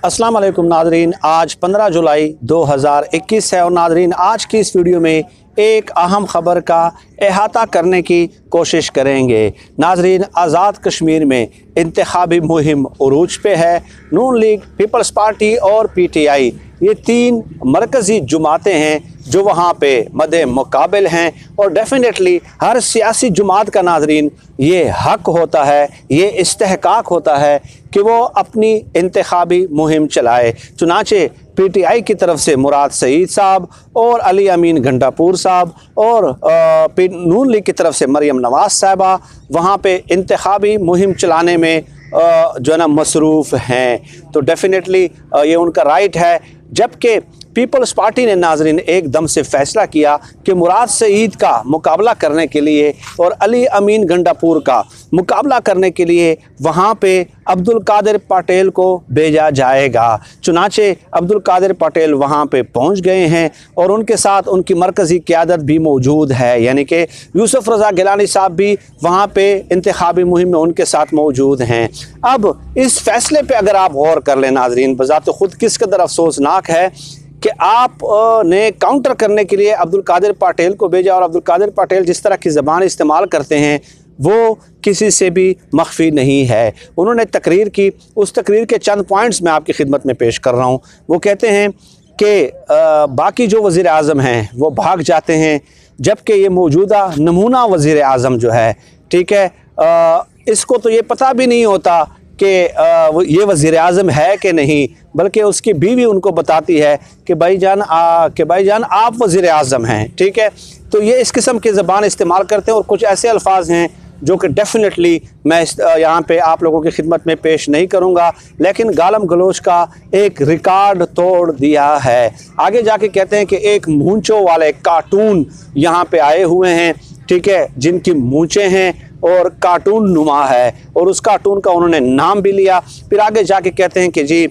अस्सलाम वालेकुम नाजरीन, आज 15 जुलाई 2021 है और नाजरीन आज की इस वीडियो में एक अहम ख़बर का अहाता करने की कोशिश करेंगे। नाजरीन, आज़ाद कश्मीर में इंतखाबी मुहिम उरूज पे है। नून लीग, पीपल्स पार्टी और PTI ये तीन मरकज़ी जुमातें हैं जो वहाँ पे मदे मुकाबिल हैं और डेफिनेटली हर सियासी जुमात का नाजरीन ये हक होता है, ये इस्तेहकाक होता है कि वो अपनी इंतखाबी मुहिम चलाए। चुनाचे PTI की तरफ से मुराद सईद साहब और अमीन गंडापुर साहब और नून लीग की तरफ से मरियम नवाज साहबा वहाँ पे इंतखाबी मुहिम चलाने में जो है ना मसरूफ़ हैं। तो डेफिनेटली ये उनका राइट है। जबकि पीपल्स पार्टी ने नाजरीन एकदम से फ़ैसला किया कि मुराद सईद का मुकाबला करने के लिए और अमीन गंडापुर का मुकाबला करने के लिए वहाँ पे कादर पटेल को भेजा जाएगा। चुनाचे कादर पटेल वहाँ पे पहुँच गए हैं और उनके साथ उनकी मरकज़ी क़यादत भी मौजूद है, यानी कि यूसुफ रज़ा गिलानी साहब भी वहाँ पे इंतखाबी मुहिम में उनके साथ मौजूद हैं। अब इस फ़ैसले पे अगर आप गौर कर लें नाजरीन, बज़ात ख़ुद किस कदर अफसोसनाक है कि आप ने काउंटर करने के लिए कादर पटेल को भेजा और कादर पटेल जिस तरह की ज़बान इस्तेमाल करते हैं वो किसी से भी मख्फी नहीं है। उन्होंने तकरीर की, उस तकरीर के चंद पॉइंट्स मैं आपकी खिदमत में पेश कर रहा हूँ। वो कहते हैं कि बाकी जो वज़ीर आज़म हैं वो भाग जाते हैं, जबकि ये मौजूदा नमूना वज़ीर आज़म जो है, ठीक है, इसको तो ये पता भी नहीं होता कि ये वज़ीर आज़म है कि नहीं, बल्कि उसकी बीवी उनको बताती है कि भाईजान आप वज़ीर आज़म हैं, ठीक है। तो ये इस किस्म की ज़बान इस्तेमाल करते हैं और कुछ ऐसे अल्फाज हैं जो कि डेफिनेटली मैं यहाँ पे आप लोगों की खिदमत में पेश नहीं करूँगा, लेकिन गालम गलोच का एक रिकॉर्ड तोड़ दिया है। आगे जाके कहते हैं कि एक मूंछों वाले कार्टून यहाँ पे आए हुए हैं, ठीक है, जिनकी मूंछें हैं और कार्टून नुमा है और उस कार्टून का उन्होंने नाम भी लिया। फिर आगे जाके कहते हैं कि जी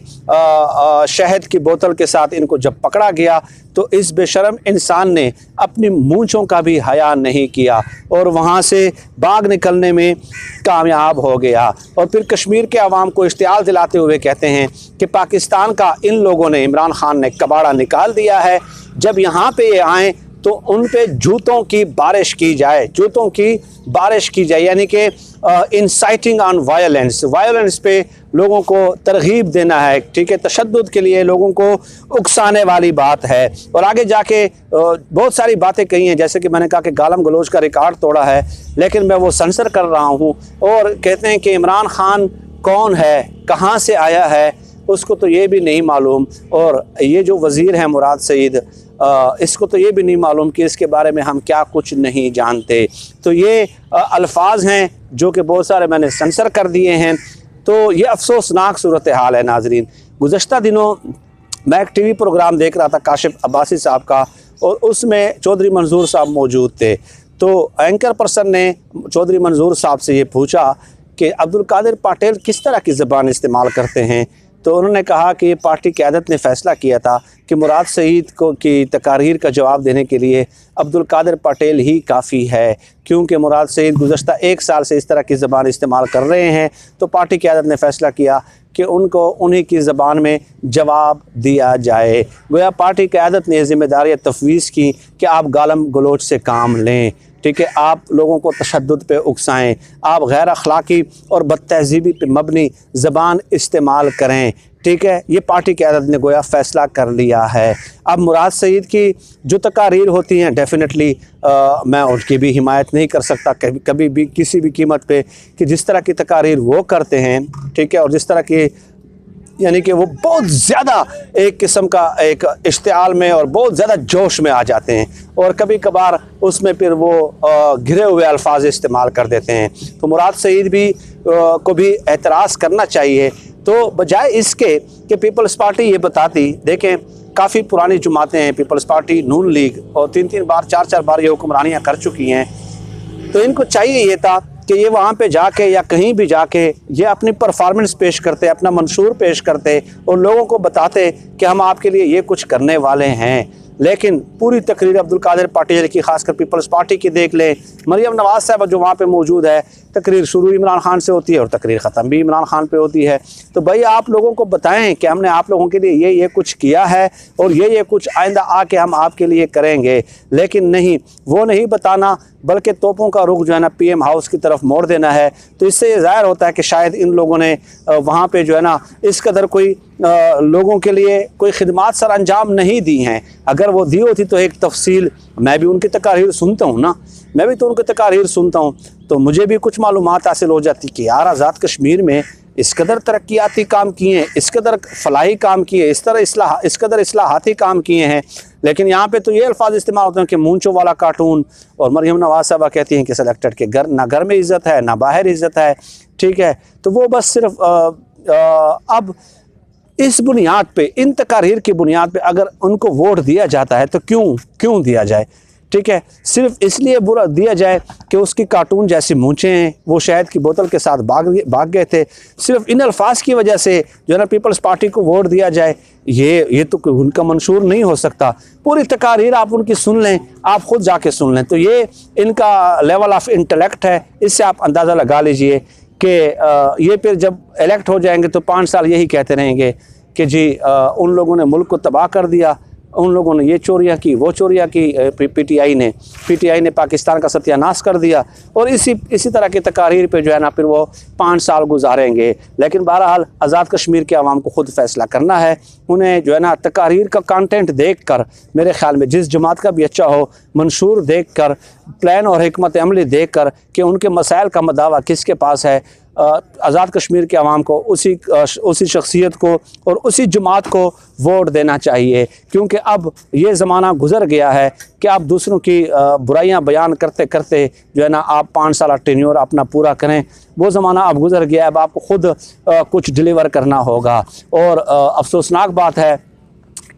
शहद की बोतल के साथ इनको जब पकड़ा गया तो इस बेशरम इंसान ने अपनी मूंछों का भी हया नहीं किया और वहाँ से भाग निकलने में कामयाब हो गया। और फिर कश्मीर के अवाम को इश्तियाल दिलाते हुए कहते हैं कि पाकिस्तान का इन लोगों ने, इमरान खान ने कबाड़ा निकाल दिया है। जब यहाँ पे ये आएँ तो उन पे जूतों की बारिश की जाए, जूतों की बारिश की जाए, यानी कि इंसाइटिंग ऑन वायलेंस पे लोगों को तरगीब देना है, ठीक है, तशद्दुद के लिए लोगों को उकसाने वाली बात है। और आगे जाके बहुत सारी बातें कही हैं, जैसे कि मैंने कहा कि गालम गलोच का रिकॉर्ड तोड़ा है, लेकिन मैं वो सेंसर कर रहा हूँ। और कहते हैं कि इमरान खान कौन है, कहाँ से आया है, उसको तो ये भी नहीं मालूम, और ये जो वज़ीर हैं मुराद सईद, इसको तो ये भी नहीं मालूम कि इसके बारे में हम क्या कुछ नहीं जानते। तो ये अल्फाज हैं जो कि बहुत सारे मैंने सेंसर कर दिए हैं। तो ये अफसोसनाक सूरत हाल है नाजरीन। गुज़श्ता दिनों मैं एक TV प्रोग्राम देख रहा था काशिफ अब्बासी साहब का, और उसमें चौधरी मंजूर साहब मौजूद थे। तो एंकर पर्सन ने चौधरी मंजूर साहब से ये पूछा कि कादर पटेल किस तरह की ज़बान इस्तेमाल करते हैं। तो उन्होंने कहा कि पार्टी क़यादत ने फ़ैसला किया था कि मुराद सईद को की तकारीर का जवाब देने के लिए कादर पटेल ही काफ़ी है, क्योंकि मुराद सईद गुज़श्ता 1 साल से इस तरह की ज़बान इस्तेमाल कर रहे हैं। तो पार्टी क़यादत ने फ़ैसला किया कि उनको उन्हीं की ज़बान में जवाब दिया जाए। गोया पार्टी क़यादत ने ज़िम्मेदारियाँ तफवीज़ की कि आप गालम गलोच से काम लें, ठीक है, आप लोगों को तशद्दुद पे उकसाएं, आप गैर अखलाकी और बदतहज़ीबी पे मबनी ज़बान इस्तेमाल करें, ठीक है। ये पार्टी क़यादत ने गोया फ़ैसला कर लिया है। अब मुराद सईद की जो तकारीर होती हैं डेफिनेटली मैं उनकी भी हिमायत नहीं कर सकता कभी भी किसी भी कीमत पे, कि जिस तरह की तकारीर वो करते हैं, ठीक है, और जिस तरह की, यानी कि वो बहुत ज़्यादा एक किस्म का एक इश्तियाल में और बहुत ज़्यादा जोश में आ जाते हैं और कभी कभार उसमें फिर वो घिरे हुए अल्फाज इस्तेमाल कर देते हैं। तो मुराद सईद भी को भी एतराज़ करना चाहिए। तो बजाय इसके कि पीपल्स पार्टी ये बताती, देखें काफ़ी पुरानी जुमातें हैं पीपल्स पार्टी, नून लीग, और 3-3 बार 4-4 बार ये हुक्मरानियाँ कर चुकी हैं। तो इनको चाहिए ये था कि ये वहाँ पे जाके या कहीं भी जाके ये अपनी परफॉर्मेंस पेश करते, अपना मंशूर पेश करते और लोगों को बताते कि हम आपके लिए ये कुछ करने वाले हैं। लेकिन पूरी तकरीर अब्दुल कादिर पटेल की, खासकर पीपल्स पार्टी की देख लें, मरियम नवाज़ साहब जो वहाँ पे मौजूद है, तकरीर शुरू इमरान खान से होती है और तकरीर ख़त्म भी इमरान खान पे होती है। तो भाई आप लोगों को बताएं कि हमने आप लोगों के लिए ये कुछ किया है और ये कुछ आइंदा आके हम आपके लिए करेंगे, लेकिन नहीं, वो नहीं बताना, बल्कि तोपों का रुख जो है ना पीएम हाउस की तरफ मोड़ देना है। तो इससे ये ज़ाहिर होता है कि शायद इन लोगों ने वहाँ पे जो है ना इस कदर कोई लोगों के लिए कोई खिदमात सर अंजाम नहीं दी हैं। अगर वो दी होती तो एक तफसील, मैं भी उनकी तकारीर सुनता हूँ ना, मैं भी तो उनकी तकारीर सुनता हूँ, तो मुझे भी कुछ मालूमात हासिल हो जाती कि यार आज़ाद कश्मीर में इस कदर तरक्याती काम किए हैं, इस कदर फलाही काम किए, इस कदर इस्लाहाती काम किए हैं। लेकिन यहाँ पे तो ये अल्फाज इस्तेमाल होते हैं कि मूंचों वाला कार्टून, और मरियम नवाज़ साहबा कहती हैं कि सिलेक्टेड के घर ना घर में इज़्ज़त है ना बाहर इज़्ज़त है, ठीक है। तो वो बस सिर्फ अब इस बुनियाद पे, इन तकारीर की बुनियाद पे अगर उनको वोट दिया जाता है तो क्यों दिया जाए, ठीक है। सिर्फ इसलिए बुरा दिया जाए कि उसकी कार्टून जैसी मूंछें हैं, वो शहद की बोतल के साथ भाग गए थे, सिर्फ इन अल्फाज की वजह से जो है ना पीपल्स पार्टी को वोट दिया जाए, ये तो उनका मंशूर नहीं हो सकता। पूरी तकारीर आप उनकी सुन लें, आप ख़ुद जाके सुन लें, तो ये इनका लेवल ऑफ इंटेलेक्ट है। इससे आप अंदाज़ा लगा लीजिए कि ये फिर जब इलेक्ट हो जाएंगे तो 5 साल यही कहते रहेंगे कि जी उन लोगों ने मुल्क को तबाह कर दिया, उन लोगों ने ये चोरियां की, वो चोरियां की, पीटीआई ने पाकिस्तान का सत्यानाश कर दिया, और इसी तरह की तकारीर पे जो है ना फिर वो 5 साल गुजारेंगे। लेकिन बहरहाल आज़ाद कश्मीर के अवाम को ख़ुद फैसला करना है। उन्हें जो है ना तकारीर का कंटेंट देख कर, मेरे ख़्याल में जिस जमात का भी अच्छा हो, मंशूर देख कर, प्लान और हिकमत अमली देख कर कि उनके मसाइल का मदावा किसके पास है, आज़ाद कश्मीर के अवाम को उसी शख्सियत को और उसी जमात को वोट देना चाहिए। क्योंकि अब ये ज़माना गुज़र गया है कि आप दूसरों की बुराइयां बयान करते करते जो है ना आप 5 साल टेन्योर अपना पूरा करें, वो ज़माना अब गुज़र गया है। अब आपको ख़ुद कुछ डिलीवर करना होगा। और अफसोसनाक बात है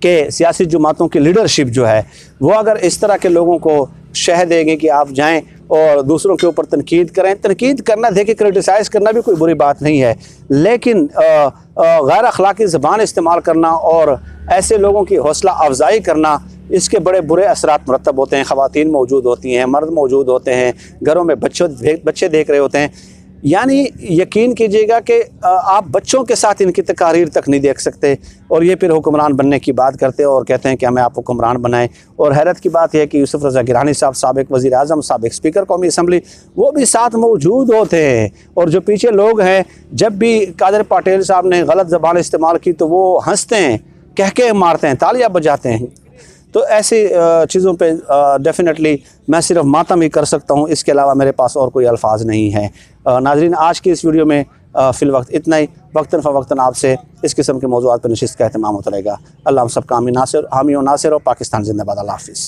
कि सियासी जमातों की लीडरशिप जो है वो अगर इस तरह के लोगों को शह देंगे कि आप जाएं और दूसरों के ऊपर तनकीद करें, तनकीद करना, देखिए क्रिटिसाइज़ करना भी कोई बुरी बात नहीं है, लेकिन गैर अखलाकी ज़बान इस्तेमाल करना और ऐसे लोगों की हौसला अफजाई करना, इसके बड़े बुरे असरात मुरतब होते हैं। ख़वातीन मौजूद होती हैं, मर्द मौजूद होते हैं, घरों में बच्चे देख रहे होते हैं। यानी यकीन कीजिएगा कि आप बच्चों के साथ इनकी तकारीर तक नहीं देख सकते, और ये फिर हुक्मरान बनने की बात करते हैं और कहते हैं कि हमें आप हुक्मरान बनाएं। और हैरत की बात यह है कि यूसुफ रज़ा गिलानी साहब, साबिक़ वज़ीर आज़म, साबिक़ स्पीकर कौमी असम्बली, वो भी साथ मौजूद होते हैं। और जो पीछे लोग हैं, जब भी कादिर पटेल साहब ने गलत ज़बान इस्तेमाल की तो वो हंसते हैं, कह के मारते हैं, तालियां बजाते हैं। तो ऐसी चीज़ों पे डेफिनेटली मैं सिर्फ मातम ही कर सकता हूँ, इसके अलावा मेरे पास और कोई अल्फाज नहीं है। नाज़रीन, आज की इस वीडियो में फ़िलवक्त इतना ही। वक्तन फ़वक्तन आपसे इस किस्म के मौज़ूआत पर नशिस्त का एहतमाम होता रहेगा। अल्लाह हम सब का हामी और नासिर हो। पाकिस्तान ज़िंदाबाद। अल्लाह हाफ़िज़।